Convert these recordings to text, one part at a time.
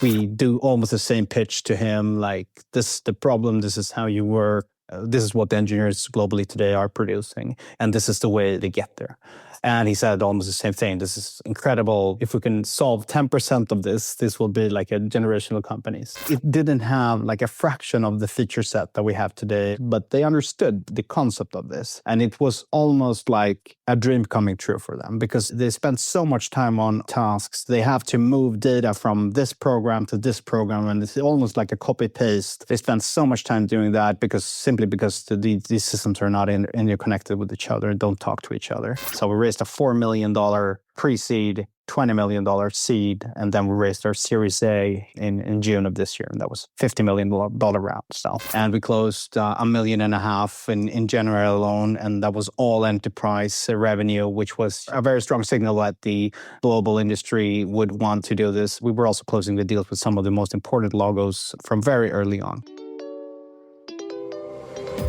We do almost the same pitch to him, like, this is the problem, this is how you work, this is what the engineers globally today are producing, and this is the way they get there. And he said almost the same thing. This is incredible. If we can solve 10% of this will be like a generational companies. It didn't have like a fraction of the feature set that we have today, but they understood the concept of this. And it was almost like a dream coming true for them because they spent so much time on tasks. They have to move data from this program to this program, and it's almost like a copy paste. They spend so much time doing that simply because these systems are not interconnected with each other and don't talk to each other. So we raised a $4 million pre-seed, $20 million seed, and then we raised our Series A in June of this year, and that was $50 million round. So, and we closed $1.5 million in January alone, and that was all enterprise revenue, which was a very strong signal that the global industry would want to do this. We were also closing the deals with some of the most important logos from very early on.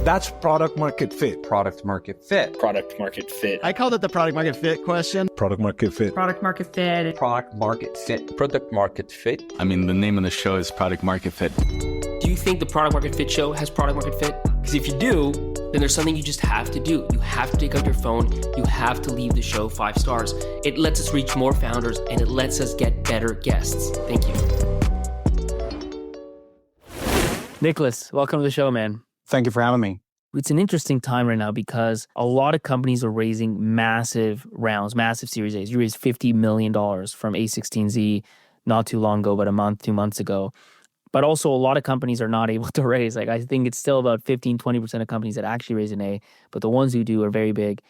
That's product market fit. Product market fit. Product market fit. I called it the product market fit question. Product market fit. Product market fit. Product market fit. Product market fit. I mean, the name of the show is Product Market Fit. Do you think the Product Market Fit show has product market fit? Because if you do, then there's something you just have to do. You have to take out your phone. You have to leave the show 5 stars. It lets us reach more founders and it lets us get better guests. Thank you. Niklas, welcome to the show, man. Thank you for having me. It's an interesting time right now because a lot of companies are raising massive rounds, massive Series A's. You raised $50 million from A16Z not too long ago, but a month, 2 months ago. But also a lot of companies are not able to raise. Like I think it's still about 15, 20% of companies that actually raise an A, but the ones who do are very big.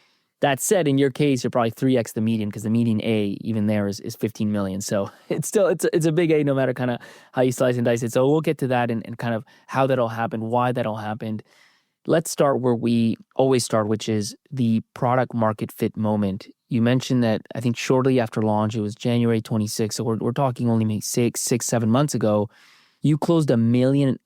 That said, in your case, you're probably 3x the median because the median A, even there, is 15 million. So it's a big A no matter kind of how you slice and dice it. So we'll get to that and kind of how that all happened, why that all happened. Let's start where we always start, which is the product market fit moment. You mentioned that I think shortly after launch, it was January 26th. So we're talking only maybe 6-7 months ago. You closed $1.5 million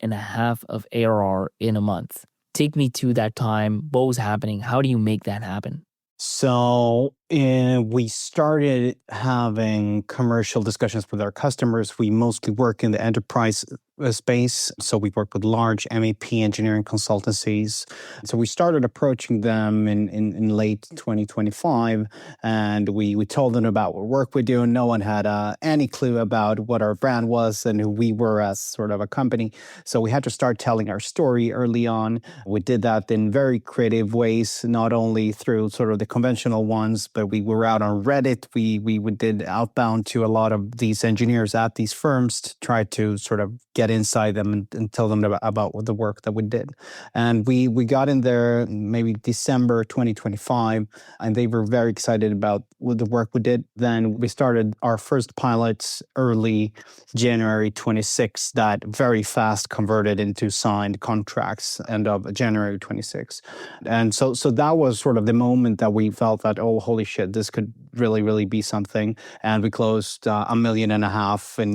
of ARR in a month. Take me to that time. What was happening? How do you make that happen? So we started having commercial discussions with our customers. We mostly work in the enterprise space. So we work with large MEP engineering consultancies. So we started approaching them in late 2025, and we told them about what work we do. No one had any clue about what our brand was and who we were as sort of a company. So we had to start telling our story early on. We did that in very creative ways, not only through sort of the conventional ones, but we were out on Reddit. We did outbound to a lot of these engineers at these firms to try to sort of get inside them and tell them about the work that we did. And we got in there maybe December 2025, and they were very excited about the work we did. Then we started our first pilots early January 26 that very fast converted into signed contracts end of January 26. And so that was sort of the moment that we felt that, oh, holy shit, this could really be something. And we closed $1.5 million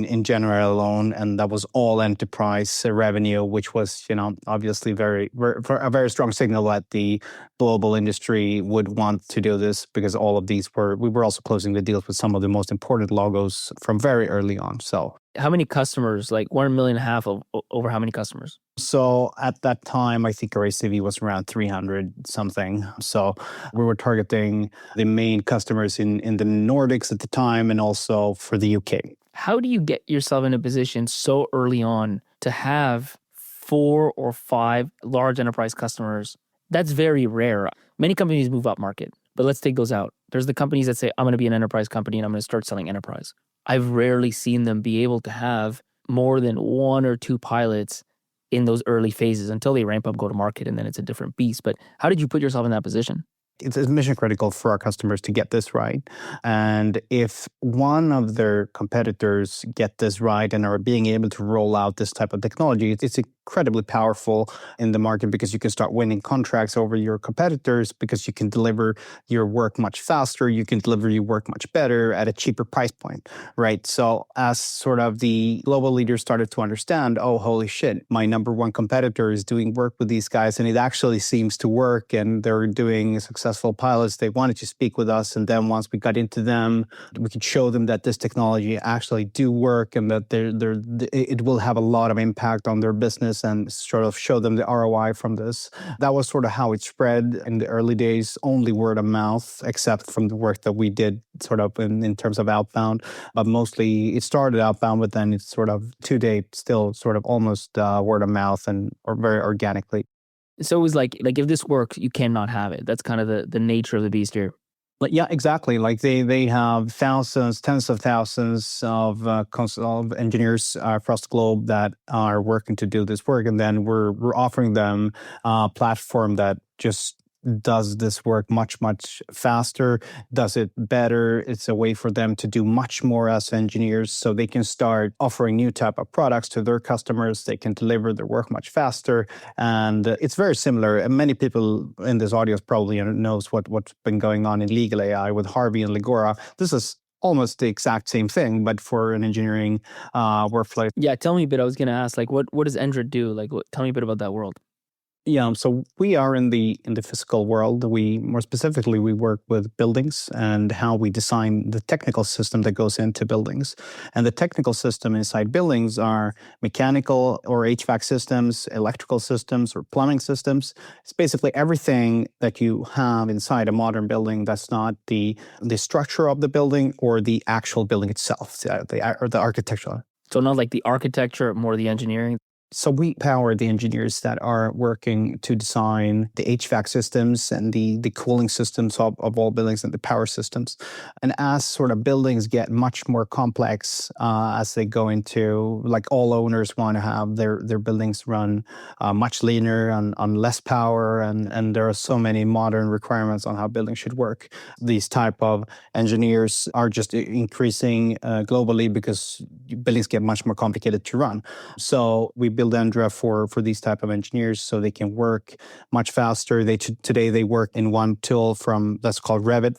in January alone, and that was all enterprise revenue, which was, obviously a very strong signal that the global industry would want to do this because all of these we were also closing the deals with some of the most important logos from very early on. So how many customers, like $1.5 million over how many customers? So at that time, I think our ACV was around 300 something. So we were targeting the main customers in the Nordics at the time and also for the UK. How do you get yourself in a position so early on to have 4 or 5 large enterprise customers? That's very rare. Many companies move up market, but let's take those out. There's the companies that say, I'm going to be an enterprise company and I'm going to start selling enterprise. I've rarely seen them be able to have more than 1 or 2 pilots in those early phases until they ramp up, go to market, and then it's a different beast. But how did you put yourself in that position? It's mission critical for our customers to get this right. And if one of their competitors get this right and are being able to roll out this type of technology, it's incredibly powerful in the market because you can start winning contracts over your competitors because you can deliver your work much faster, you can deliver your work much better at a cheaper price point, right? So as sort of the global leaders started to understand, oh, holy shit, my number one competitor is doing work with these guys and it actually seems to work and they're doing successful pilots, they wanted to speak with us. And then once we got into them, we could show them that this technology actually do work and that it will have a lot of impact on their business and sort of show them the ROI from this. That was sort of how it spread in the early days, only word of mouth, except from the work that we did sort of in terms of outbound. But mostly it started outbound, but then it's sort of to date still sort of almost word of mouth or very organically. So it was like if this works, you cannot have it. That's kind of the nature of the beast here. Like, yeah, exactly. Like they have thousands, tens of thousands of engineers across the globe that are working to do this work, and then we're offering them a platform that just does this work much, much faster, does it better. It's a way for them to do much more as engineers so they can start offering new type of products to their customers. They can deliver their work much faster. And it's very similar. And many people in this audience probably knows what's been going on in legal AI with Harvey and Legora. This is almost the exact same thing, but for an engineering workflow. Yeah, tell me a bit. I was going to ask, what does Endra do? Tell me a bit about that world. Yeah, so we are in the physical world. More specifically, we work with buildings and how we design the technical system that goes into buildings. And the technical system inside buildings are mechanical or HVAC systems, electrical systems, or plumbing systems. It's basically everything that you have inside a modern building that's not the structure of the building or the actual building itself, or the architecture. So not like the architecture, more the engineering. So we power the engineers that are working to design the HVAC systems and the cooling systems of all buildings and the power systems. And as sort of buildings get much more complex as they go into, like all owners want to have their buildings run much leaner on less power. And there are so many modern requirements on how buildings should work. These type of engineers are just increasing globally because buildings get much more complicated to run. So we build Endra for these type of engineers so they can work much faster. Today they work in one tool that's called Revit.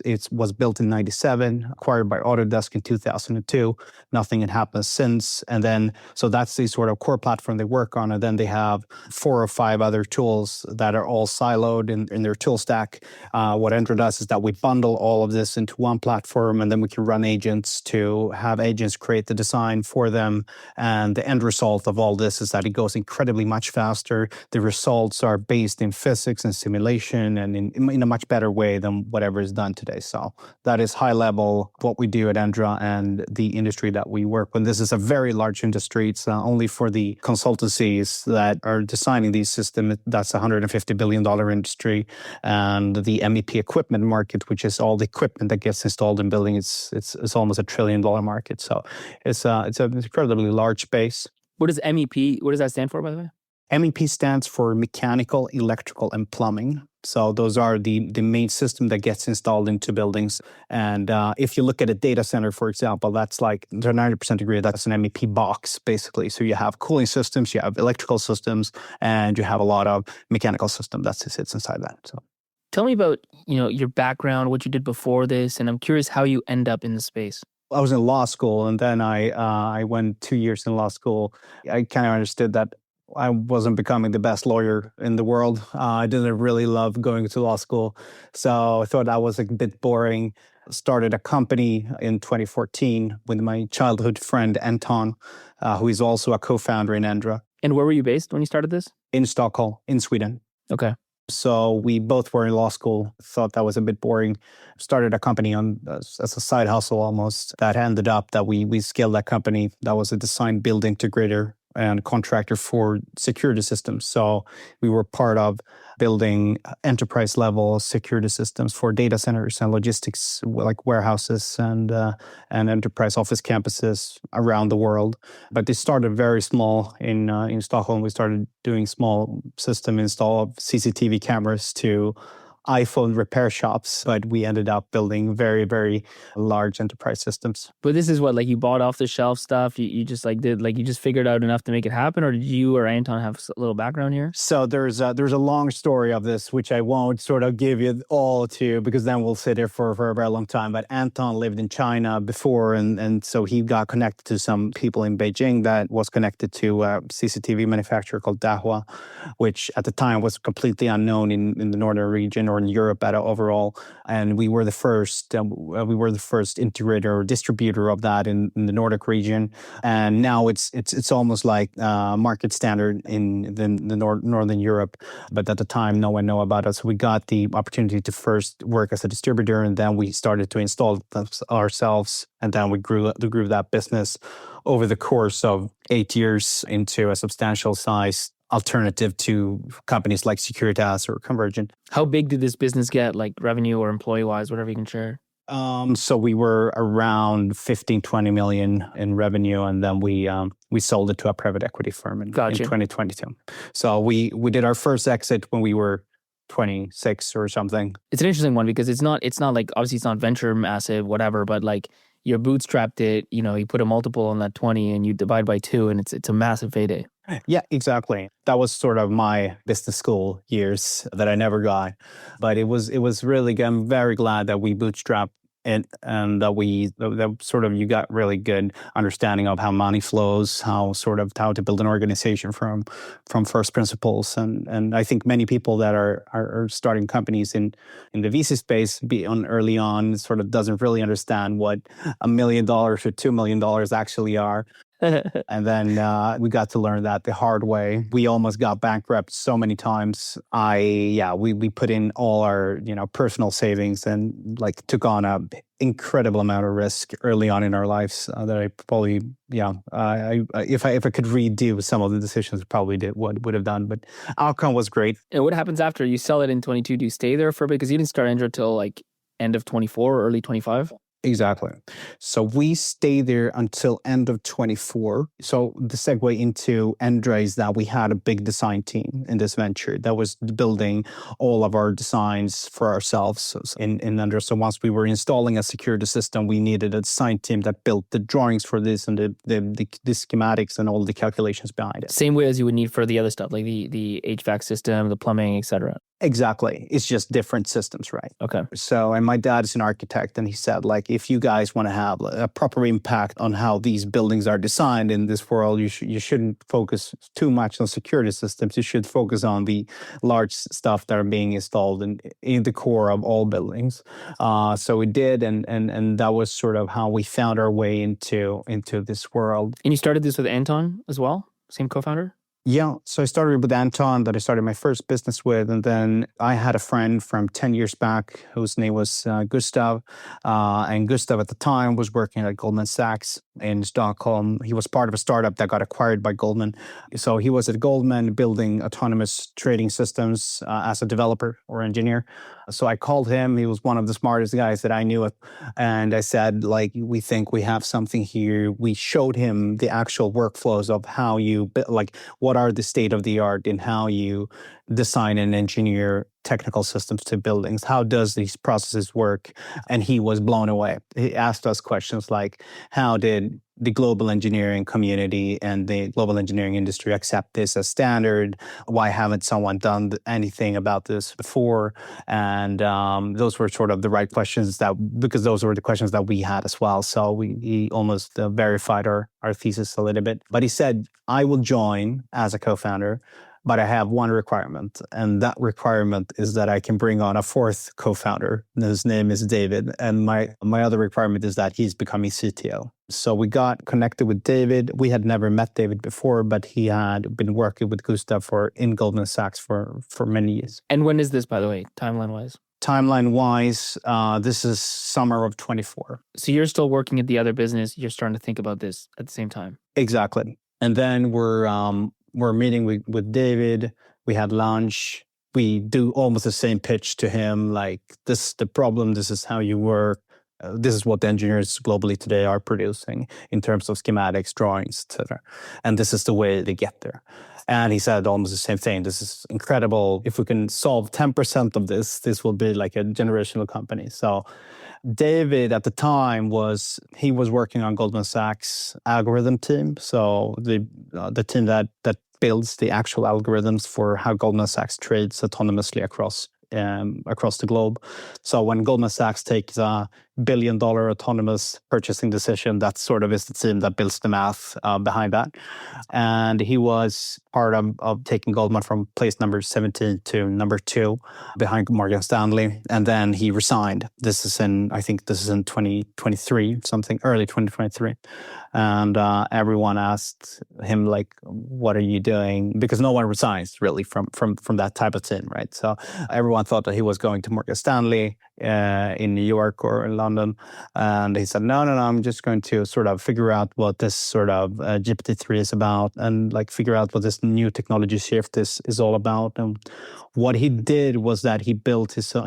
It was built in 97, acquired by Autodesk in 2002. Nothing had happened since. And then, so that's the sort of core platform they work on. And then they have 4 or 5 other tools that are all siloed in their tool stack. What Endra does is that we bundle all of this into one platform, and then we can run agents to have agents create the design for them. And the end result of all this is that it goes incredibly much faster. The results are based in physics and simulation and in a much better way than whatever is done today. So that is high level what we do at Endra and the industry that we work with. This is a very large industry. It's only for the consultancies that are designing these systems. That's a $150 billion industry. And the MEP equipment market, which is all the equipment that gets installed in buildings, it's almost $1 trillion market. So it's an incredibly large space. What does MEP, what does that stand for, by the way? MEP stands for mechanical, electrical, and plumbing. So those are the main system that gets installed into buildings. And if you look at a data center, for example, that's like to 90% degree, that's an MEP box, basically. So you have cooling systems, you have electrical systems, and you have a lot of mechanical system that sits inside that. So tell me about your background, what you did before this, and I'm curious how you end up in the space. I was in law school, and then I went 2 years in law school. I kind of understood that I wasn't becoming the best lawyer in the world. I didn't really love going to law school, so I thought that was a bit boring. Started a company in 2014 with my childhood friend Anton, who is also a co-founder in Endra. And where were you based when you started this? In Stockholm, in Sweden. Okay. So we both were in law school, thought that was a bit boring, started a company as a side hustle almost. That ended up that we scaled that company. That was a design build integrator and contractor for security systems. So we were part of building enterprise level security systems for data centers and logistics, like warehouses and enterprise office campuses around the world. But they started very small in Stockholm. We started doing small system install of CCTV cameras to iPhone repair shops, but we ended up building very, very large enterprise systems. But this is what, like, you bought off the shelf stuff. You just like did, like, you just figured out enough to make it happen, or did you or Anton have a little background here? So there's a long story of this, which I won't sort of give you all to, because then we'll sit here for a very long time. But Anton lived in China before, and so he got connected to some people in Beijing that was connected to a CCTV manufacturer called Dahua, which at the time was completely unknown in the northern region or in Europe overall. And we were the first integrator or distributor of that in the Nordic region. And now it's almost like market standard in the Northern Europe. But at the time, no one knew about us. So we got the opportunity to first work as a distributor, and then we started to install ourselves. And then we grew that business over the course of 8 years into a substantial size alternative to companies like Securitas or Convergent. How big did this business get, like revenue or employee-wise, whatever you can share? So we were around 15, 20 million in revenue, and then we sold it to a private equity firm in 2022. So we did our first exit when we were 26 or something. It's an interesting one because it's not like, obviously it's not venture massive, whatever, but like you bootstrapped it, you put a multiple on that 20 and you divide by 2 and it's a massive payday. Yeah, exactly. That was sort of my business school years that I never got. But it was really good. I'm very glad that we bootstrapped it, and that you got really good understanding of how money flows, how to build an organization from first principles. And I think many people that are starting companies in the VC space early on sort of doesn't really understand what $1 million or $2 million actually are. And then we got to learn that the hard way. We almost got bankrupt so many times. We put in all our personal savings and like took on a incredible amount of risk early on in our lives that I probably if I could redo some of the decisions, probably would have done. But outcome was great. And what happens after you sell it in 22? Do you stay there for a bit? Because you didn't start Endra till like end of 24 or early 25. Exactly. So we stay there until end of 24. So the segue into Endra is that we had a big design team in this venture that was building all of our designs for ourselves in Endra. So once we were installing a security system, we needed a design team that built the drawings for this and the schematics and all the calculations behind it. Same way as you would need for the other stuff, like the HVAC system, the plumbing, etc. Exactly. It's just different systems, right? Okay. So, and my dad is an architect, and he said, like, if you guys want to have a proper impact on how these buildings are designed in this world, you shouldn't focus too much on security systems. You should focus on the large stuff that are being installed in the core of all buildings. So we did, and that was sort of how we found our way into this world. And you started this with Anton as well? Same co-founder? Yeah, so I started with Anton, that I started my first business with, and then I had a friend from 10 years back whose name was Gustav, and Gustav at the time was working at Goldman Sachs in Stockholm. He was part of a startup that got acquired by Goldman. So he was at Goldman building autonomous trading systems as a developer or engineer. So I called him. He was one of the smartest guys that I knew. And I said, like, we think we have something here. We showed him the actual workflows of how you, like, what are the state of the art in how you design and engineer technical systems to buildings. How does these processes work? And he was blown away. He asked us questions like, how did the global engineering community and the global engineering industry accept this as standard? Why haven't someone done anything about this before? And those were sort of the right questions because those were the questions that we had as well. So he almost verified our thesis a little bit. But he said, I will join as a co-founder, but I have one requirement, and that requirement is that I can bring on a fourth co-founder. His name is David, and my other requirement is that he's becoming CTO. So we got connected with David. We had never met David before, but he had been working with Gustav in Goldman Sachs for many years. And when is this, by the way, timeline-wise? Timeline-wise, this is summer of 24. So you're still working at the other business. You're starting to think about this at the same time. Exactly. And then we're meeting with David. We had lunch. We do almost the same pitch to him, like, this is the problem. This is how you work. This is what the engineers globally today are producing in terms of schematics, drawings, etc. And this is the way they get there. And he said almost the same thing. This is incredible. If we can solve 10% of this will be like a generational company. So David at the time was working on Goldman Sachs algorithm team. So the team that builds the actual algorithms for how Goldman Sachs trades autonomously across the globe. So when Goldman Sachs takes a $1 billion autonomous purchasing decision, that sort of is the team that builds the math behind that. And he was part of taking Goldman from place number 17 to number 2 behind Morgan Stanley. And then he resigned. I think this is in 2023, early 2023. And everyone asked him, like, what are you doing? Because no one resigns really from that type of team, right? So everyone thought that he was going to Morgan Stanley in New York or in London. And he said, no, I'm just going to sort of figure out what this sort of GPT-3 is about and like figure out what this new technology shift is all about. And what he did was that he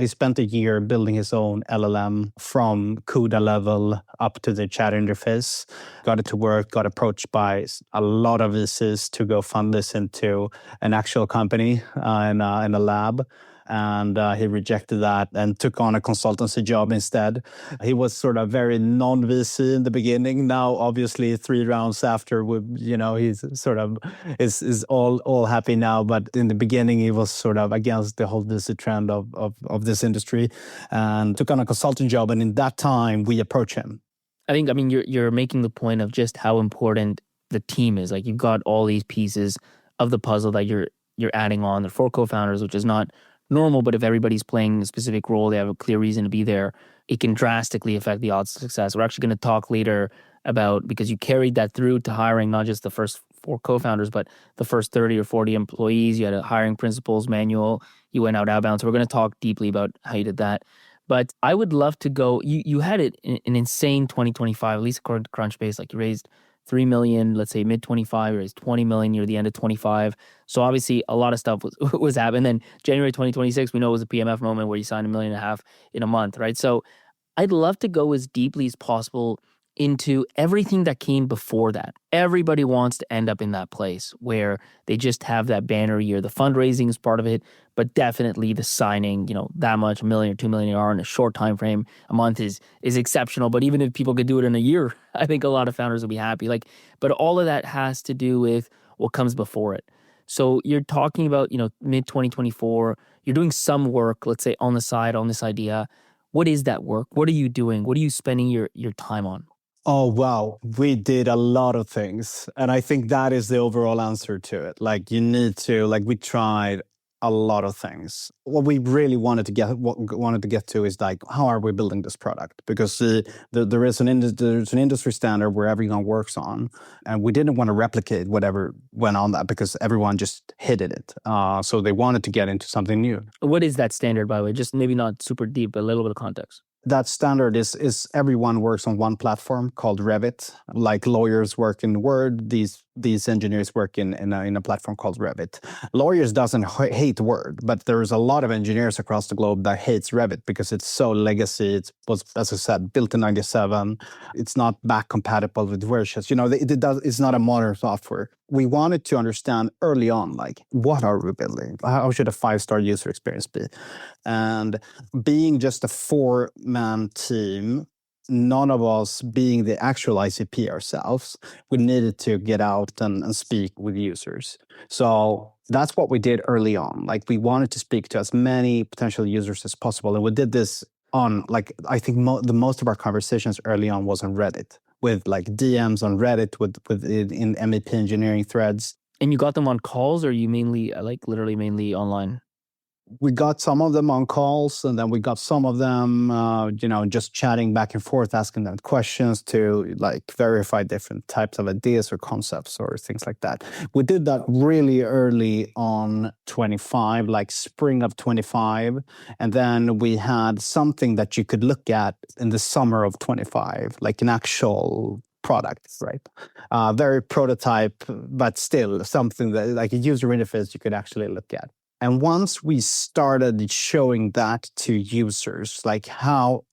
spent a year building his own LLM from CUDA level up to the chat interface, got it to work, got approached by a lot of VCs to go fund this into an actual company in a lab. And he rejected that and took on a consultancy job instead. He was sort of very non-VC in the beginning. Now, obviously, 3 rounds after, he's sort of is all happy now. But in the beginning, he was sort of against the whole VC trend of this industry and took on a consulting job. And in that time, we approached him. I mean, you're making the point of just how important the team is. Like, you've got all these pieces of the puzzle that you're adding on. The 4 co-founders, which is not normal, but if everybody's playing a specific role, they have a clear reason to be there, it can drastically affect the odds of success. We're actually going to talk later about, because you carried that through to hiring not just the first 4 co-founders, but the first 30 or 40 employees. You had a hiring principles manual. You went outbound. So we're going to talk deeply about how you did that. But I would love to go, you had an insane 2025, at least according to Crunchbase. Like, you raised $3 million, let's say mid-25, you raised $20 million near the end of 25. So obviously a lot of stuff was happening. Then January 2026, we know it was a PMF moment where you signed $1.5 million in a month, right? So I'd love to go as deeply as possible into everything that came before that. Everybody wants to end up in that place where they just have that banner year. The fundraising is part of it, but definitely the signing, that much, $1 million or $2 million in a short time frame, a month is exceptional. But even if people could do it in a year, I think a lot of founders would be happy. But all of that has to do with what comes before it. So you're talking about, mid 2024, you're doing some work, let's say on the side, on this idea. What is that work? What are you doing? What are you spending your time on? Oh, wow. We did a lot of things. And I think that is the overall answer to it. We tried a lot of things. What we really wanted to get to is like, how are we building this product? Because there's an industry standard where everyone works on, and we didn't want to replicate whatever went on that because everyone just hated it. So they wanted to get into something new. What is that standard, by the way? Just maybe not super deep, but a little bit of context. That standard is everyone works on one platform called Revit. Like lawyers work in Word, these engineers work in a platform called Revit. Lawyers doesn't hate Word, but there's a lot of engineers across the globe that hates Revit because it's so legacy. It was, as I said, built in 97. It's not back compatible with versions. It's not a modern software. We wanted to understand early on, like, what are we building? How should a 5-star user experience be? And being just a 4-man team, none of us being the actual ICP ourselves, we needed to get out and speak with users. So that's what we did early on. Like, we wanted to speak to as many potential users as possible. And we did this on, I think the most of our conversations early on was on Reddit, with like DMs on Reddit, in MEP engineering threads. And you got them on calls, or you mainly, literally mainly online? We got some of them on calls, and then we got some of them, just chatting back and forth, asking them questions to like verify different types of ideas or concepts or things like that. We did that really early on 25, like spring of 25. And then we had something that you could look at in the summer of 25, like an actual product, right? Very prototype, but still something that like a user interface you could actually look at. And once we started showing that to users, like how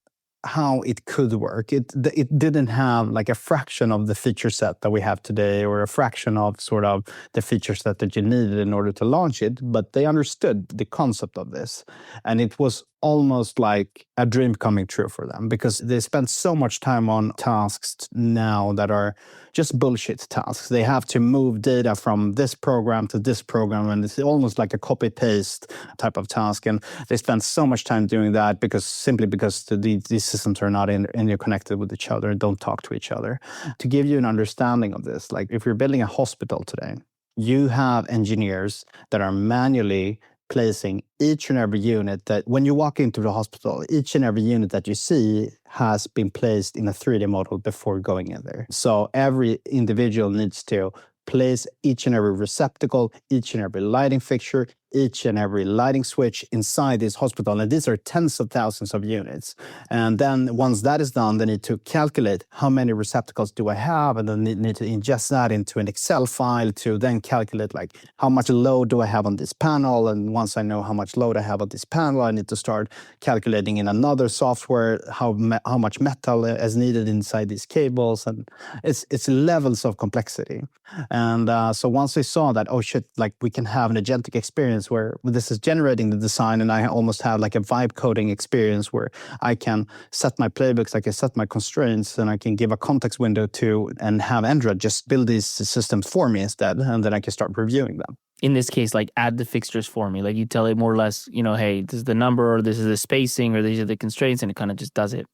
how it could work. It didn't have like a fraction of the feature set that we have today, or a fraction of sort of the feature set that you needed in order to launch it, but they understood the concept of this. And it was almost like a dream coming true for them, because they spend so much time on tasks now that are just bullshit tasks. They have to move data from this program to this program, and it's almost like a copy-paste type of task. And they spend so much time doing that simply because these systems are not interconnected with each other and don't talk to each other. To give you an understanding of this, like if you're building a hospital today, you have engineers that are manually placing each and every unit that when you walk into the hospital, each and every unit that you see has been placed in a 3D model before going in there. So every individual needs to place each and every receptacle, each and every lighting fixture, each and every lighting switch inside this hospital. And these are tens of thousands of units. And then once that is done, they need to calculate how many receptacles do I have, and then they need to ingest that into an Excel file to then calculate like how much load do I have on this panel. And once I know how much load I have on this panel, I need to start calculating in another software how much metal is needed inside these cables. And it's levels of complexity. And so once they saw that, oh shit, like we can have an agentic experience where this is generating the design, and I almost have like a vibe coding experience where I can set my playbooks, I can set my constraints, and I can give a context window to and have Endra just build these systems for me instead, and then I can start reviewing them. In this case, like add the fixtures for me. Like you tell it more or less, hey, this is the number, or this is the spacing, or these are the constraints, and it kind of just does it.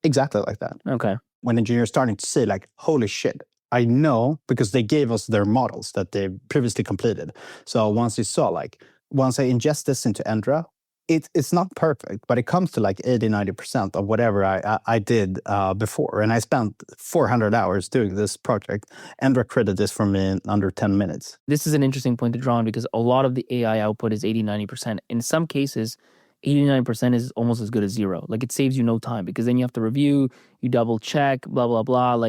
Exactly like that. Okay. When engineers starting to say like, holy shit, I know, because they gave us their models that they previously completed. So once I ingest this into Endra, it's not perfect, but it comes to like 80-90% of whatever I did before. And I spent 400 hours doing this project. Endra created this for me in under 10 minutes. This is an interesting point to draw on, because a lot of the AI output is 80-90%. In some cases, 89% is almost as good as zero. Like it saves you no time, because then you have to review, you double check, blah, blah, blah.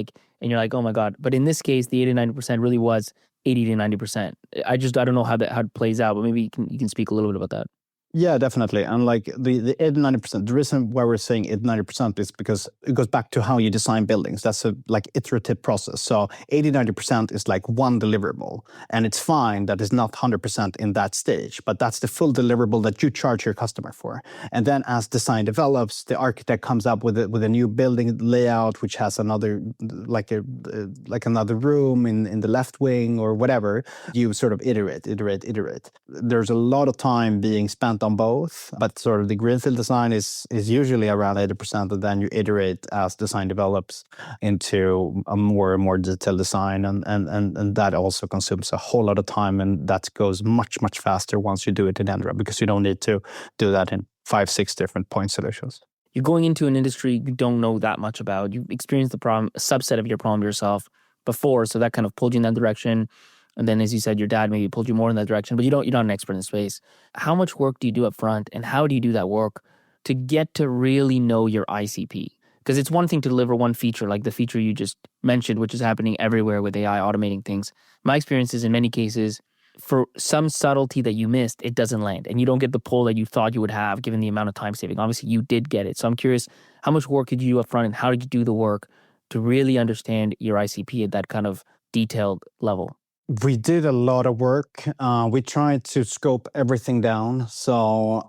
And you're like, oh my God. But in this case, the 80-90% really was 80-90%. I don't know how it plays out, but maybe you can speak a little bit about that. Yeah, definitely. And like the 80-90%, the reason why we're saying 80-90% is because it goes back to how you design buildings. That's a like iterative process. So 80-90% is like one deliverable. And it's fine that it's not 100% in that stage, but that's the full deliverable that you charge your customer for. And then as design develops, the architect comes up with a new building layout, which has another another room in the left wing or whatever. You sort of iterate. There's a lot of time being spent on both, but sort of the greenfield design is usually around 80%, and then you iterate as design develops into a more and more detailed design, and that also consumes a whole lot of time, and that goes much, much faster once you do it in Endra, because you don't need to do that in 5-6 different point solutions. You're going into an industry you don't know that much about. You've experienced the problem, a subset of your problem yourself before, so that kind of pulled you in that direction. And then, as you said, your dad maybe pulled you more in that direction, but you're not an expert in the space. How much work do you do up front, and how do you do that work to get to really know your ICP? Because it's one thing to deliver one feature, like the feature you just mentioned, which is happening everywhere with AI automating things. My experience is in many cases, for some subtlety that you missed, it doesn't land, and you don't get the pull that you thought you would have given the amount of time saving. Obviously, you did get it. So I'm curious, how much work did you do up front, and how did you do the work to really understand your ICP at that kind of detailed level? We did a lot of work. We tried to scope everything down. So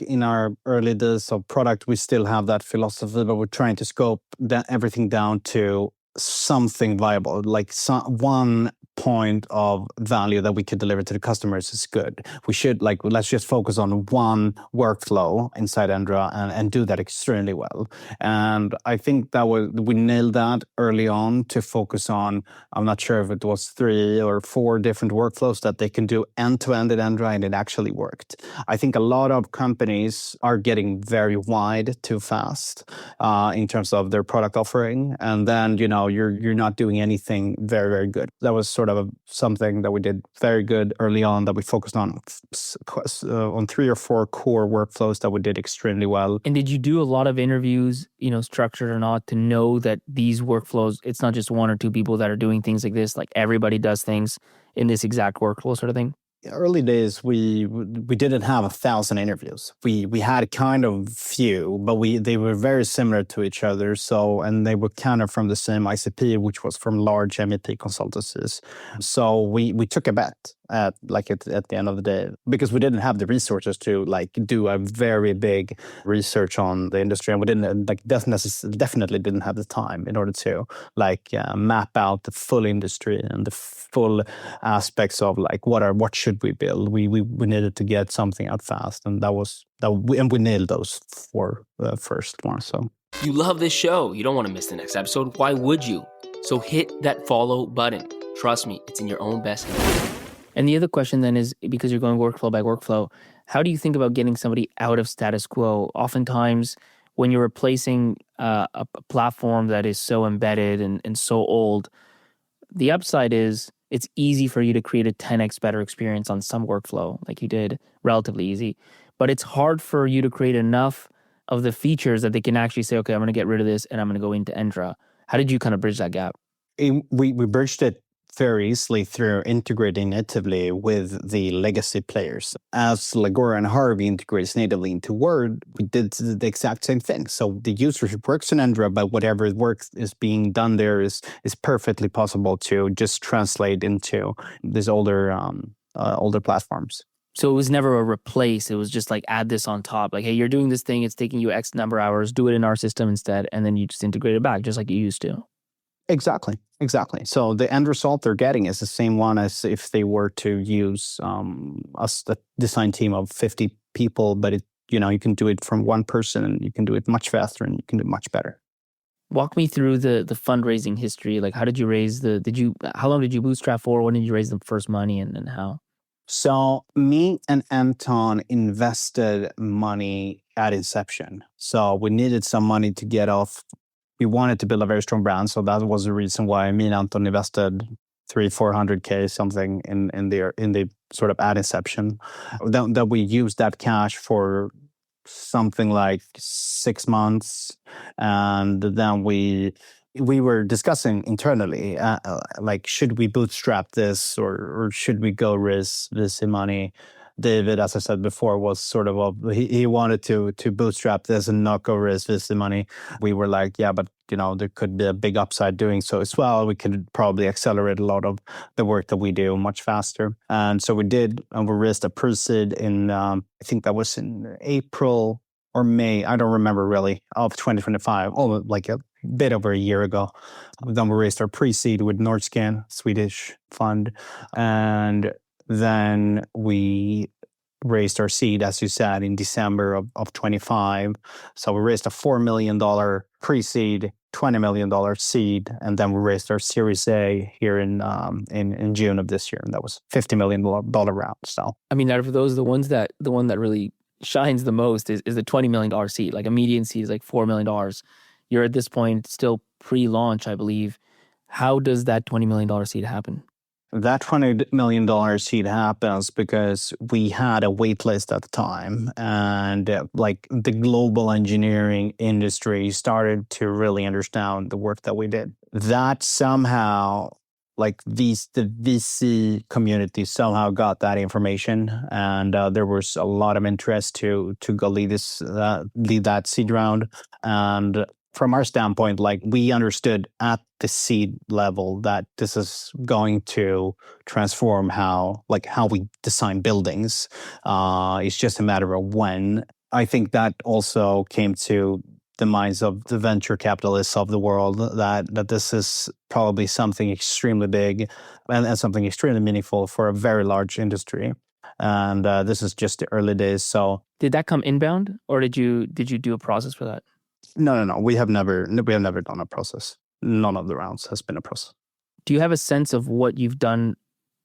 in our early days of product, we still have that philosophy, but we're trying to scope everything down to something viable, like one point of value that we could deliver to the customers is good. We should let's just focus on one workflow inside Endra and do that extremely well. And I think we nailed that early on to focus on, I'm not sure if it was 3 or 4 different workflows that they can do end-to-end in Endra, and it actually worked. I think a lot of companies are getting very wide too fast in terms of their product offering. And then, you're not doing anything very, very good. That was sort of something that we did very good early on, that we focused on 3 or 4 core workflows that we did extremely well. And did you do a lot of interviews, structured or not, to know that these workflows, it's not just 1 or 2 people that are doing things like this, like everybody does things in this exact workflow sort of thing? early days, we didn't have 1,000 interviews. We had kind of few, but they were very similar to each other. So, and they were kind of from the same ICP, which was from large MEP consultancies. So we took a bet at the end of the day, because we didn't have the resources to like do a very big research on the industry, and we didn't definitely didn't have the time in order to map out the full industry and the full aspects of like what should we build. We needed to get something out fast, and we nailed those four first ones. So you love this show, you don't want to miss the next episode. Why would you? So hit that follow button. Trust me, it's in your own best interest. And the other question then is, because you're going workflow by workflow, how do you think about getting somebody out of status quo? Oftentimes, when you're replacing a platform that is so embedded and so old, the upside is it's easy for you to create a 10x better experience on some workflow, like you did, relatively easy. But it's hard for you to create enough of the features that they can actually say, okay, I'm going to get rid of this and I'm going to go into Endra. How did you kind of bridge that gap? We bridged it very easily through integrating natively with the legacy players. As Legora and Harvey integrates natively into Word, we did the exact same thing. So the usership works in Endra, but whatever work is being done there is perfectly possible to just translate into these older platforms. So it was never a replace. It was just like add this on top. Like, hey, you're doing this thing. It's taking you X number of hours. Do it in our system instead. And then you just integrate it back just like you used to. Exactly. So the end result they're getting is the same one as if they were to use a design team of 50 people, but you can do it from one person, and you can do it much faster, and you can do it much better. Walk me through the fundraising history. Like, how did you raise how long did you bootstrap for? When did you raise the first money, and how? So me and Anton invested money at inception. So we needed some money to get off. We wanted to build a very strong brand, so that was the reason why me and Anton invested $300,000-400,000 something in the sort of at inception. That we used that cash for something like 6 months, and then we were discussing internally, like, should we bootstrap this or should we go raise VC money? David, as I said before, was sort of he wanted to bootstrap this and not go raise VC money. We were like, yeah, but there could be a big upside doing so as well. We could probably accelerate a lot of the work that we do much faster. And so we did, and we raised a pre-seed in, I think that was in April or May, I don't remember really, of 2025, like a bit over a year ago. Then we raised our pre-seed with Nordscan, Swedish fund. And then we raised our seed, as you said, in December of 25. So we raised a $4 million pre-seed, $20 million seed, and then we raised our Series A here in June of this year, and that was $50 million round. So I mean, out of those, the one that really shines the most is the $20 million seed. Like a median seed is like $4 million. You're at this point still pre-launch, I believe. How does that $20 million seed happen? That $20 million seed happens because we had a wait list at the time, and like the global engineering industry started to really understand the work that we did. That somehow, like the VC community somehow got that information, and there was a lot of interest to go lead that seed round. And from our standpoint, like, we understood at the seed level that this is going to transform how we design buildings. It's just a matter of when. I think that also came to the minds of the venture capitalists of the world that this is probably something extremely big and something extremely meaningful for a very large industry. And this is just the early days. So did that come inbound, or did you do a process for that? No. We have never done a process. None of the rounds has been a process. Do you have a sense of what you've done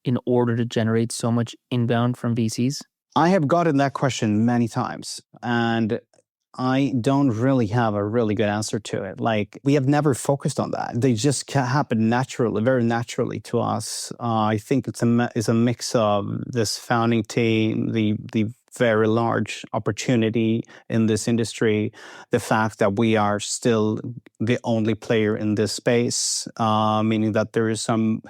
in order to generate so much inbound from VCs? I have gotten that question many times, and I don't really have a really good answer to it. Like, we have never focused on that. They just happen naturally, very naturally to us. I think it's a mix of this founding team, the very large opportunity in this industry, the fact that we are still the only player in this space, meaning that there is some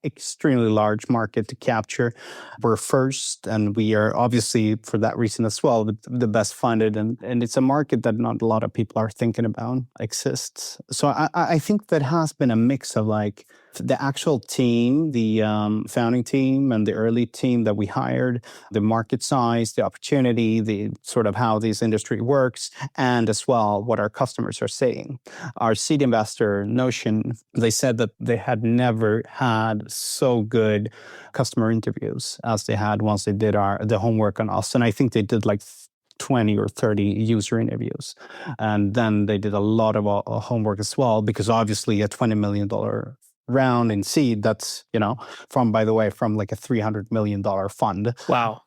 extremely large market to capture. We're first, and we are obviously, for that reason as well, the best funded. And it's a market that not a lot of people are thinking about exists. So I think that has been a mix of like the actual team, the founding team and the early team that we hired, the market size, the opportunity, the sort of how this industry works, and as well what our customers are saying. Our seed investor, Notion, they said that they had never had so good customer interviews as they had once they did the homework on us. And I think they did like 20 or 30 user interviews. And then they did a lot of homework as well, because obviously a $20 million round in seed, that's, from like a $300 million fund. Wow.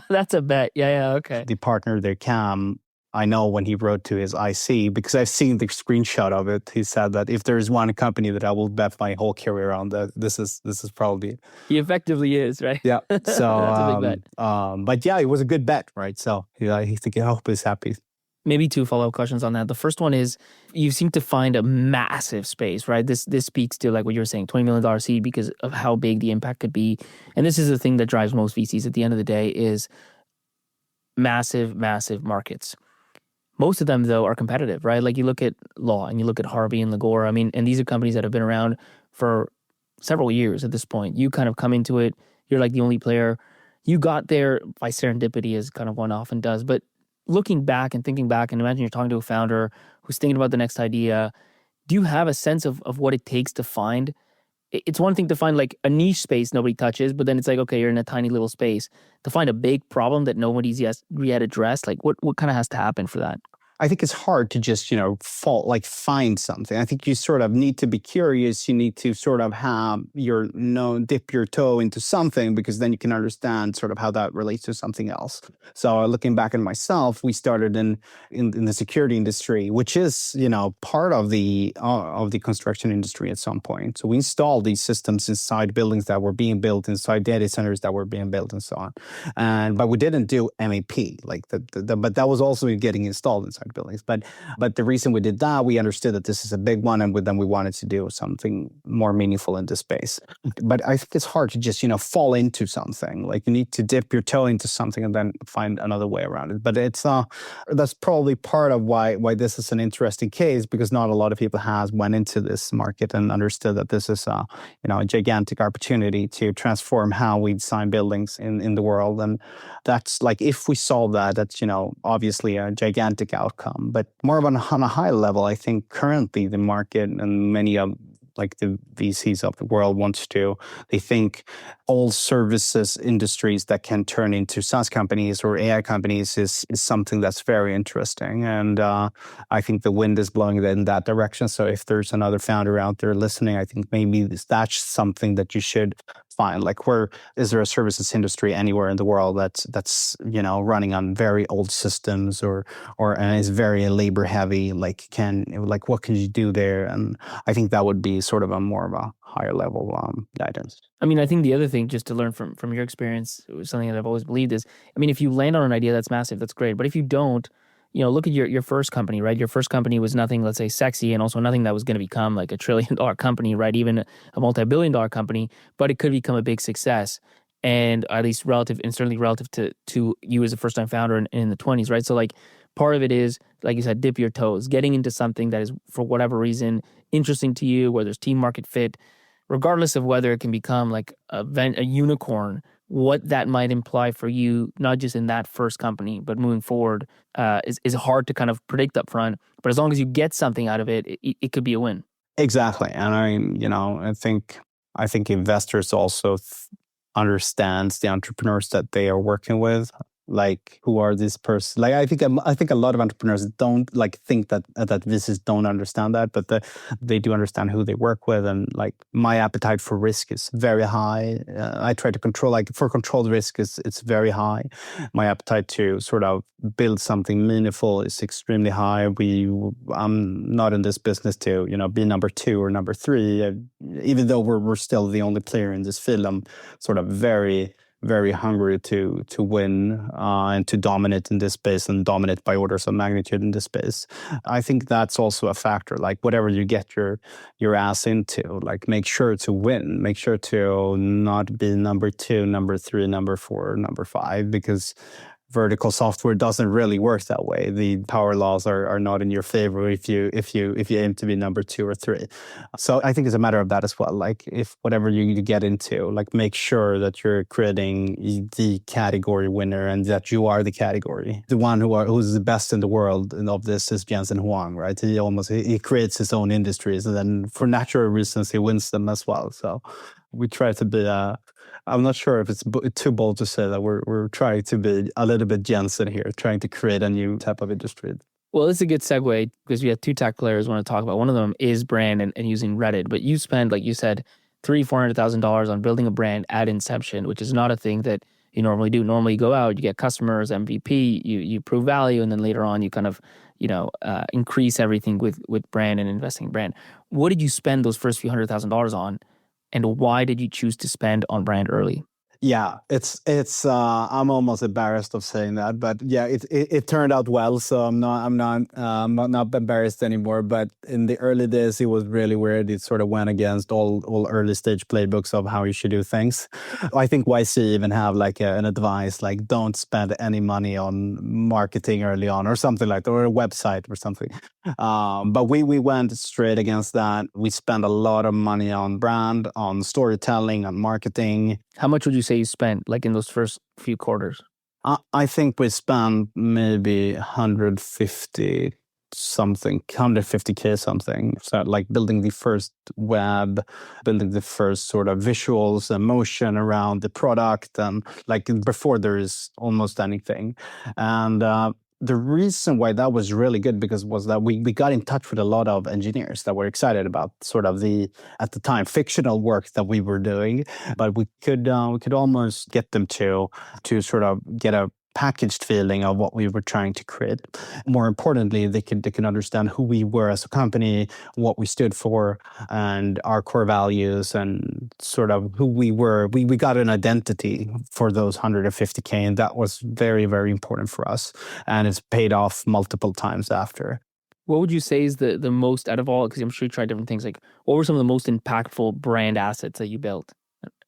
That's a bet. Yeah, okay. The partner there, Cam, I know when he wrote to his IC, because I've seen the screenshot of it, he said that if there's one company that I will bet my whole career on, that this is probably. He effectively is, right? Yeah. So that's a big bet. But yeah, it was a good bet, right? So I hope he's happy. Maybe two follow-up questions on that. The first one is, you seem to find a massive space, right? This speaks to like what you were saying, $20 million seed, because of how big the impact could be. And this is the thing that drives most VCs at the end of the day, is massive, massive markets. Most of them, though, are competitive, right? Like you look at Law and you look at Harvey and Lagora. I mean, and these are companies that have been around for several years at this point. You kind of come into it, you're like the only player. You got there by serendipity, as kind of one often does. But looking back and thinking back, and imagine you're talking to a founder who's thinking about the next idea, do you have a sense of what it takes to find? It's one thing to find like a niche space nobody touches, but then it's like, okay, you're in a tiny little space. To find a big problem that nobody's yet addressed, like what kind of has to happen for that? I think it's hard to just, find something. I think you sort of need to be curious. You need to sort of have dip your toe into something, because then you can understand sort of how that relates to something else. So looking back at myself, we started in the security industry, which is, part of the construction industry at some point. So we installed these systems inside buildings that were being built, inside data centers that were being built, and so on. But we didn't do MEP, but that was also getting installed inside buildings. But the reason we did that, we understood that this is a big one, and then we wanted to do something more meaningful in this space. But I think it's hard to just, fall into something. Like you need to dip your toe into something and then find another way around it. But it's that's probably part of why this is an interesting case, because not a lot of people went into this market and understood that this is a gigantic opportunity to transform how we design buildings in the world. And that's like, if we solve that, that's obviously a gigantic outcome. But more on a high level, I think currently the market and many of like the VCs of the world they think all services industries that can turn into SaaS companies or AI companies is something that's very interesting. And I think the wind is blowing in that direction. So if there's another founder out there listening, I think maybe that's something that you should find. Like, where is there a services industry anywhere in the world that's running on very old systems or and is very labor heavy? Like what can you do there? And I think that would be sort of more of a higher level guidance. I mean, I think the other thing, just to learn from your experience, it was something that I've always believed is, I mean, if you land on an idea that's massive, that's great. But if you don't, look at your first company, right? Your first company was nothing, let's say, sexy, and also nothing that was going to become like $1 trillion company, right? Even a multi-billion-dollar company, but it could become a big success. And at least relative, and certainly relative to you as a first-time founder in the 20s, right? So like, part of it is, like you said, dip your toes, getting into something that is, for whatever reason, interesting to you, where there's team market fit, regardless of whether it can become like a unicorn. What that might imply for you, not just in that first company, but moving forward, is hard to kind of predict up front. But as long as you get something out of it, it could be a win. Exactly. And I think investors also understands the entrepreneurs that they are working with. Like, who are these persons? Like, I think a lot of entrepreneurs don't think that VCs don't understand that, but they do understand who they work with. And like, my appetite for risk is very high. I try to control, for controlled risk, it's very high. My appetite to sort of build something meaningful is extremely high. I'm not in this business to be number 2 or number 3. Even though we're still the only player in this field, I'm sort of very very hungry to win and to dominate in this space and dominate by orders of magnitude in this space. I think that's also a factor. Like whatever you get your ass into, like make sure to win, make sure to not be number 2, number 3, number 4, number 5, because vertical software doesn't really work that way. The power laws are not in your favor if you aim to be number 2 or 3. So I think it's a matter of that as well. Like if whatever you get into, like make sure that you're creating the category winner and that you are the category. The one who's the best in the world of this is Jensen Huang, right? He creates his own industries, and then for natural reasons he wins them as well. So we try to be I'm not sure if it's too bold to say that we're trying to be a little bit Jensen here, trying to create a new type of industry. Well, it's a good segue because we have 2 tech players I want to talk about. One of them is brand and using Reddit, but you spend, like you said, $300,000-$400,000 on building a brand at inception, which is not a thing that you normally do. Normally you go out, you get customers, MVP, you prove value, and then later on you kind of, increase everything with brand and investing in brand. What did you spend those first few $100,000 on? And why did you choose to spend on brand early? Yeah, it's I'm almost embarrassed of saying that, but yeah, it turned out well, so I'm not embarrassed anymore. But in the early days, it was really weird. It sort of went against all early stage playbooks of how you should do things. I think YC even have like an advice like don't spend any money on marketing early on or something like that, or a website or something. But we went straight against that. We spent a lot of money on brand, on storytelling, on marketing. How much would you say you spent, like in those first few quarters? I think we spent maybe 150K something. So like building the first web, building the first sort of visuals and motion around the product, and like before there is almost anything. And the reason why that was really good was that we got in touch with a lot of engineers that were excited about sort of the, at the time, fictional work that we were doing, but we could almost get them to sort of get a packaged feeling of what we were trying to create. More importantly, they can understand who we were as a company, what we stood for, and our core values, and sort of who we were. We got an identity for those 150K, and that was very, very important for us. And it's paid off multiple times after. What would you say is the most, out of all, because I'm sure you tried different things, like what were some of the most impactful brand assets that you built,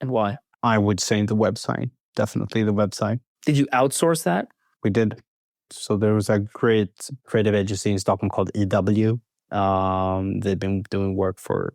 and why? I would say the website, definitely the website. Did you outsource that? We did. So there was a great creative agency in Stockholm called EW. They've been doing work for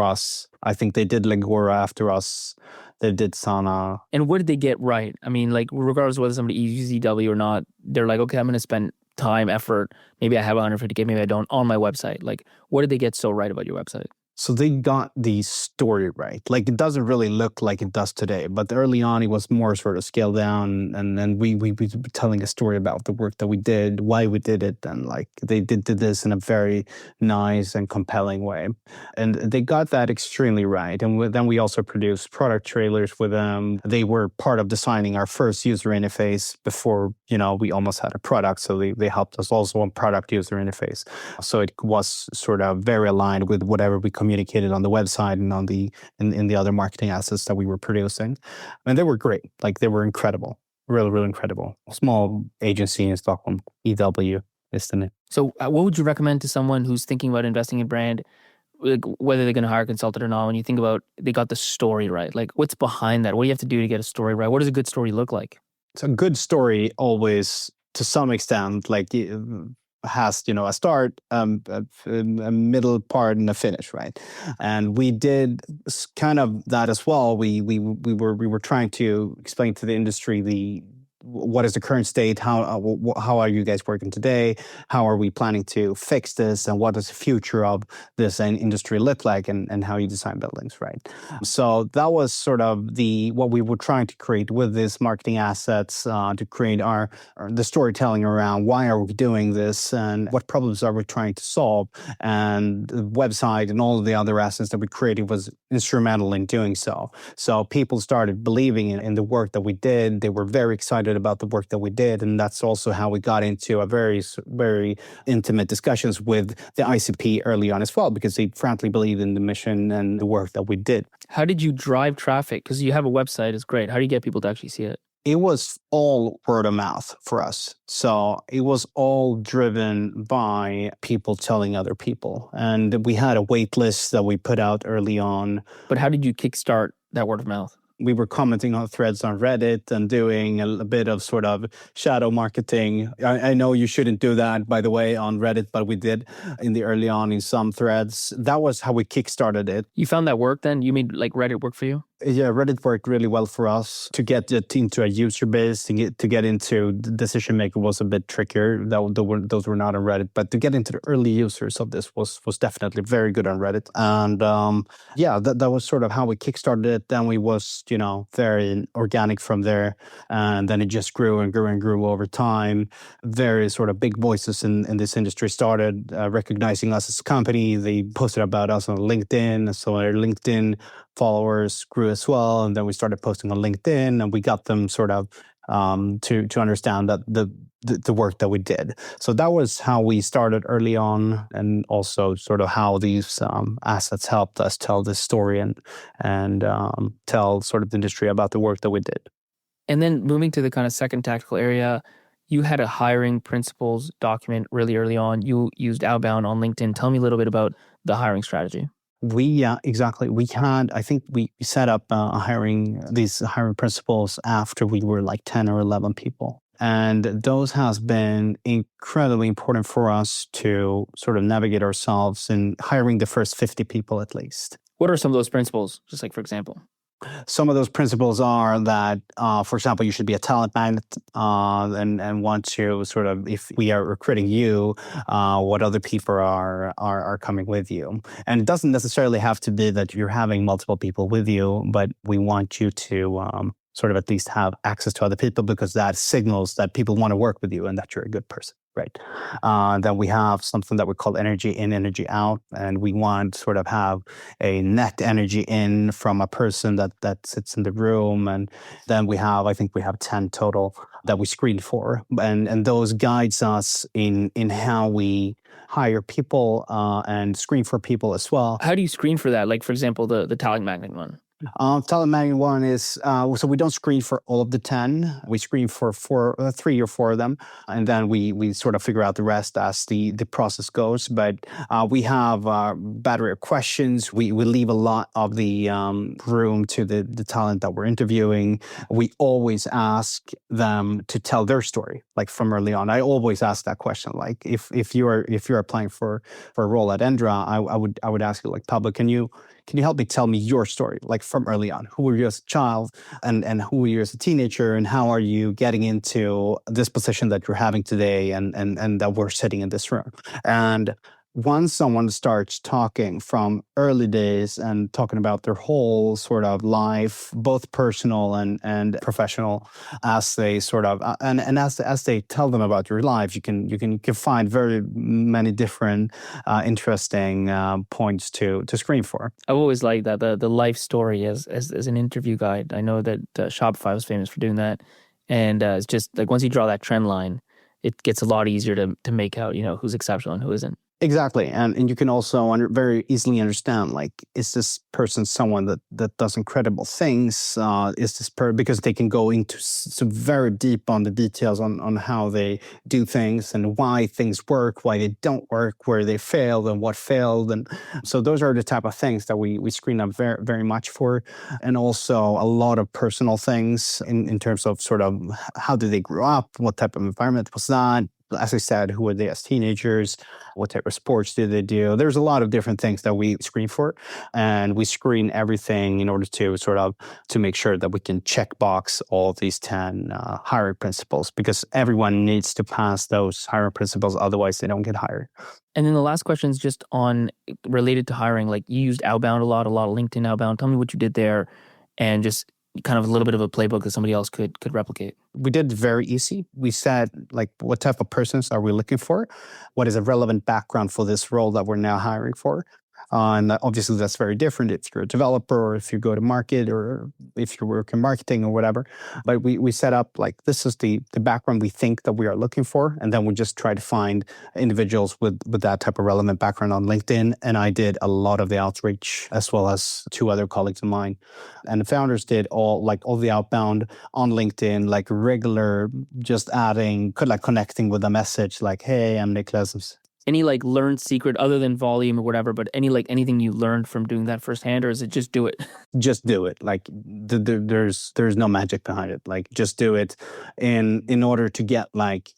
us. I think they did Legora after us. They did Sana. And what did they get right? I mean, like regardless of whether somebody uses EW or not, they're like, okay, I'm going to spend time, effort. Maybe I have 150K, maybe I don't, on my website. Like, what did they get so right about your website? So they got the story right. Like it doesn't really look like it does today, but early on it was more sort of scaled down, and then we were telling a story about the work that we did, why we did it, and like they did this in a very nice and compelling way. And they got that extremely right. And then we also produced product trailers with them. They were part of designing our first user interface before, we almost had a product. So they helped us also on product user interface. So it was sort of very aligned with whatever we communicated on the website and on in the other marketing assets that we were producing. And they were great. Like they were incredible. Really, really incredible. Small agency in Stockholm, EW is the name. So what would you recommend to someone who's thinking about investing in brand, like whether they're going to hire a consultant or not, when you think about they got the story right? Like what's behind that? What do you have to do to get a story right? What does a good story look like? It's a good story always, to some extent, like has a start, a middle part, and a finish, right? And we did kind of that as well. We were trying to explain to the industry what is the current state? How are you guys working today? How are we planning to fix this? And what does the future of this industry look like? And how you design buildings, right? So that was sort of what we were trying to create with these marketing assets, to create the storytelling around why are we doing this and what problems are we trying to solve. And the website and all of the other assets that we created was instrumental in doing so. So people started believing in the work that we did. They were very excited about the work that we did. And that's also how we got into a very intimate discussions with the ICP early on as well, because they frankly believed in the mission and the work that we did. How did you drive traffic? Because you have a website, it's great. How do you get people to actually see it? It was all word of mouth for us. So it was all driven by people telling other people. And we had a wait list that we put out early on. But how did you kickstart that word of mouth? We were commenting on threads on Reddit and doing a bit of sort of shadow marketing. I know you shouldn't do that, by the way, on Reddit, but we did in the early on in some threads. That was how we kickstarted it. You found that work then? You made like Reddit work for you? Yeah, Reddit worked really well for us. To get into a user base, to get into the decision maker was a bit trickier. Those were not on Reddit, but to get into the early users of this was definitely very good on Reddit. And that was sort of how we kickstarted it. Then we was, very organic from there. And then it just grew and grew and grew over time. Very sort of big voices in this industry started recognizing us as a company. They posted about us on LinkedIn. So our LinkedIn followers grew as well. And then we started posting on LinkedIn and we got them sort of to understand that the work that we did. So that was how we started early on, and also sort of how these assets helped us tell this story and tell sort of the industry about the work that we did. And then moving to the kind of second tactical area, you had a hiring principles document really early on. You used outbound on LinkedIn. Tell me a little bit about the hiring strategy. Exactly. I think we set up these hiring principles after we were like 10 or 11 people. And those has been incredibly important for us to sort of navigate ourselves in hiring the first 50 people at least. What are some of those principles? Just like, for example. Some of those principles are that, for example, you should be a talent magnet and want to sort of, if we are recruiting you, what other people are coming with you. And it doesn't necessarily have to be that you're having multiple people with you, but we want you to sort of at least have access to other people, because that signals that people want to work with you and that you're a good person. Right. Then we have something that we call energy in, energy out. And we want to sort of have a net energy in from a person that sits in the room. And then I think we have 10 total that we screen for. And those guides us in how we hire people and screen for people as well. How do you screen for that? Like, for example, the talent magnet one. Talent magnet one is, so we don't screen for all of the 10. We screen for 3 or 4 of them. And then we sort of figure out the rest as the process goes. But we have battery of questions. We leave a lot of the room to the talent that we're interviewing. We always ask them to tell their story, like from early on. I always ask that question. Like if you're applying for a role at Endra, I would ask you, like, Pablo, can you help me tell me your story, like from early on? Who were you as a child and who were you as a teenager, and how are you getting into this position that you're having today and that we're sitting in this room? And once someone starts talking from early days and talking about their whole sort of life, both personal and professional, as they sort of and as they tell them about your life, you can find very many different interesting points to screen for. I've always liked that the life story as an interview guide. I know that Shopify was famous for doing that, and it's just like once you draw that trend line, it gets a lot easier to make out who's exceptional and who isn't. Exactly. And you can also very easily understand, like, is this person someone that does incredible things? Is this because they can go into some very deep on the details on how they do things and why things work, why they don't work, where they failed and what failed. And so those are the type of things that we screen up very, very much for. And also a lot of personal things in terms of sort of how did they grow up? What type of environment was that? As I said, who were they as teenagers? What type of sports did they do? There's a lot of different things that we screen for, and we screen everything in order to make sure that we can check box all of these 10 hiring principles, because everyone needs to pass those hiring principles, otherwise they don't get hired. And then the last question is just on related to hiring. Like, you used outbound a lot of LinkedIn outbound. Tell me what you did there, and just kind of a little bit of a playbook that somebody else could replicate. We did it very easy. We said, like, what type of persons are we looking for? What is a relevant background for this role that we're now hiring for? And obviously that's very different if you're a developer or if you go to market or if you work in marketing or whatever. But we set up like, this is the background we think that we are looking for. And then we just try to find individuals with that type of relevant background on LinkedIn. And I did a lot of the outreach as well as 2 other colleagues of mine. And the founders did all the outbound on LinkedIn, like regular, just adding, connecting with a message like, hey, I'm Niklas. Any like learned secret other than volume or whatever, but anything you learned from doing that firsthand, or is it just do it? Just do it. Like there's no magic behind it. Like just do it in order to get like,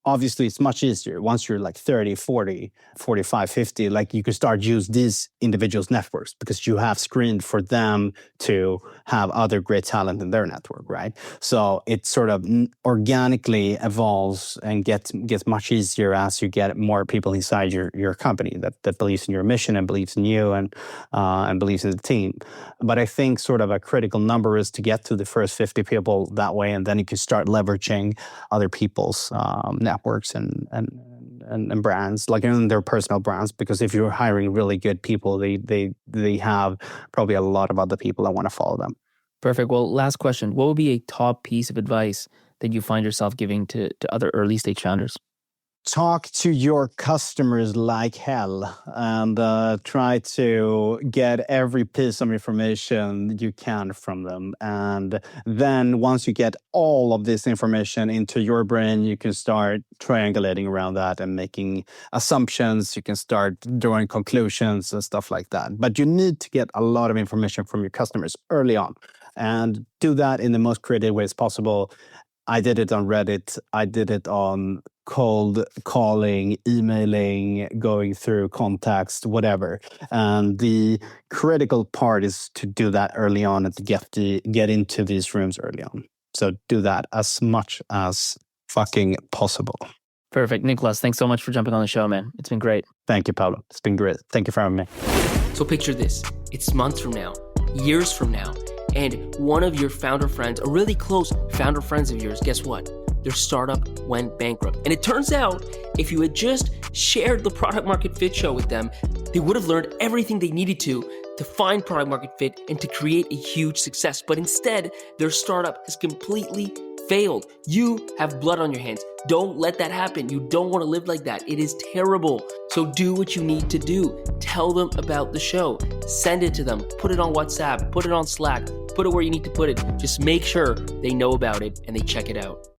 obviously it's much easier once you're like 30, 40, 45, 50, like you can start use these individuals' networks because you have screened for them to have other great talent in their network, right? So it sort of organically evolves and gets much easier as you get more people inside your company that believes in your mission and believes in you and believes in the team. But I think sort of a critical number is to get to the first 50 people that way, and then you can start leveraging other people's networks and brands, like in their personal brands, because if you're hiring really good people, they have probably a lot of other people that want to follow them. Perfect. Well, last question. What would be a top piece of advice that you find yourself giving to other early stage founders? Talk to your customers like hell and try to get every piece of information you can from them. And then once you get all of this information into your brain, you can start triangulating around that and making assumptions. You can start drawing conclusions and stuff like that. But you need to get a lot of information from your customers early on and do that in the most creative ways possible. I did it on Reddit. I did it on cold calling, emailing, going through contacts, whatever. And the critical part is to do that early on and to get into these rooms early on. So do that as much as fucking possible. Perfect. Niklas, thanks so much for jumping on the show, man. It's been great. Thank you, Pablo. It's been great. Thank you for having me. So picture this. It's months from now, years from now, and one of your founder friends, a really close founder friends of yours, guess what? Their startup went bankrupt. And it turns out, if you had just shared the product market fit show with them, they would have learned everything they needed to find product market fit and to create a huge success. But instead, their startup has completely failed. You have blood on your hands. Don't let that happen. You don't want to live like that. It is terrible. So do what you need to do. Tell them about the show. Send it to them. Put it on WhatsApp. Put it on Slack. Put it where you need to put it. Just make sure they know about it and they check it out.